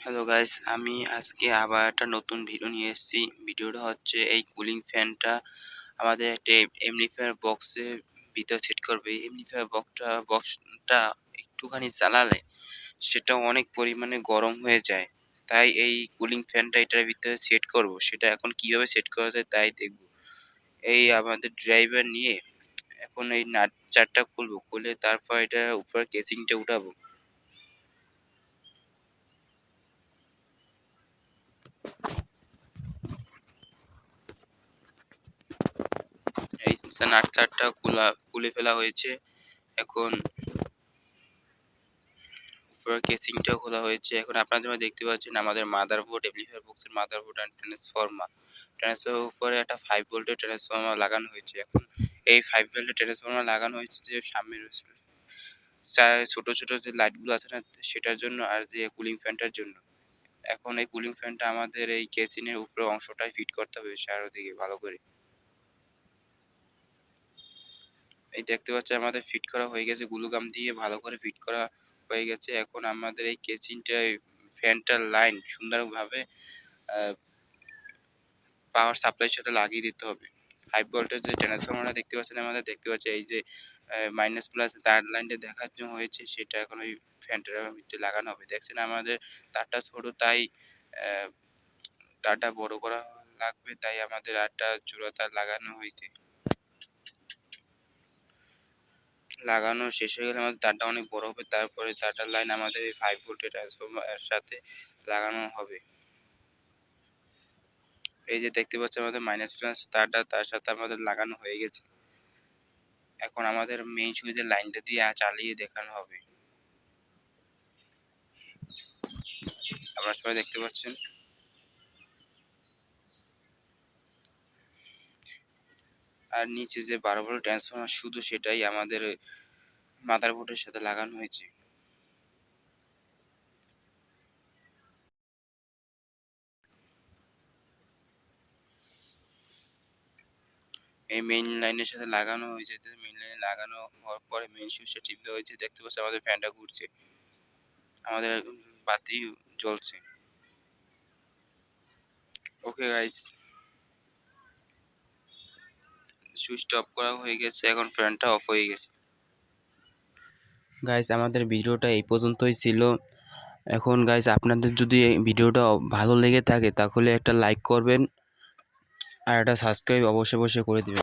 Hello guys, আমি আজকে আবার একটা নতুন ভিডিও নিয়ে এসেছি। ভিডিওটা হচ্ছে এই কুলিং ফ্যানটা আমাদের একটা এমনিফায়ার বক্সের ভিতর সেট করবে। এমনিফায়ার বক্সটা একটুখানি চালালে সেটা অনেক পরিমাণে গরম হয়ে যায়। তাই এই কুলিং ফ্যানটা এটার ভিতরে সেট করব। সেটা এখন কিভাবে সেট করা যায় তাই দেখব। এই আমাদের ড্রাইভার নিয়ে এখন এই নাট চারটা খুলবো, খুলে তারপর এটা উপরে কেসিংটা উঠাবো। এই নাট চারটা খুলে ফেলা হয়েছে। এখন উপরের কেসিংটাও খোলা হয়েছে। এখন আপনারা যেমন দেখতে পাচ্ছেন আমাদের মাদারবোর্ড, এমপ্লিফায়ার বক্সের মাদারবোর্ড এন্ড ট্রান্সফরমার উপরে একটা 5 ভোল্টের ট্রান্সফরমার লাগানো হয়েছে। এখন এই 5 ভোল্টের ট্রান্সফরমার লাগানো হয়েছে যে সামনের ছোট ছোট যে লাইটগুলো আছে না সেটার জন্য, আর যে কুলিং ফ্যানটার জন্য। এখন এই কুলিং ফ্যানটা আমাদের এই কেসিং এর উপরে অংশটাই ফিট করতে হবে চারদিকে ভালো করে। এই দেখতে পাচ্ছেন আমাদের ফিট করা হয়ে গেছে, গ্লু গাম দিয়ে ভালো করে ফিট করা হয়ে গেছে। এখন আমাদের এই কেসিংটা ফ্যানটার লাইন সুন্দরভাবে পাওয়ার সাপ্লাইয়ের সাথে লাগিয়ে দিতে হবে। 5 ভোল্টের যে ট্রান্সফরমারটা দেখতে পাচ্ছেন আমাদের, দেখতে পাচ্ছি এই যে মাইনাস প্লাস তার লাইনটা দেখানো হয়েছে, সেটা এখন ওই ফ্যানটার ভিতরে লাগানো হবে। দেখছেন আমাদের তারটা ছোট, তাই তারটা বড় করা লাগবে, তাই আমাদের আরটা জোড়া তার লাগানো হয়েছে। লাগানো শেষ হয়ে গেলে আমাদের তারটা অনেক বড় হবে, তারপরে তারটার লাইন আমাদের এই 5 ভোল্টের ট্রান্সফরমারের সাথে লাগানো হবে। এই যে দেখতে পাচ্ছেন আমাদের মাইনাস প্লাস তারটা তার সাথে আমাদের লাগানো হয়ে গেছে। এখন আমাদের মেইন সুইচের লাইনটা দিয়ে চালিয়ে দেখানো হবে। আপনারা সবাই দেখতে পাচ্ছেন। আর নিচে যে 12 ভোল্ট ট্রান্সফরমার শুধু সেটাই আমাদের মাদারবোর্ডের সাথে লাগানো হয়েছে। এই মেইন লাইনের সাথে লাগানো হয়েছে, যে মেইন লাইনে লাগানো হওয়ার পরে মেইন সুইচটা টিপ দেওয়া হয়েছে। দেখতে পাচ্ছেন আমাদের ফ্যানটা ঘুরছে, আমাদের বাতি জ্বলছে। ওকে গাইস, সুইচটা অফ করা হয়ে গেছে, এখন ফ্যানটা অফ হয়ে গেছে। গাইস, আমাদের ভিডিওটা এই পর্যন্তই ছিল। এখন গাইস, আপনাদের যদি এই ভিডিওটা ভালো লেগে থাকে তাহলে একটা লাইক করবেন আর একটা সাবস্ক্রাইব অবশ্যই করে দিবেন।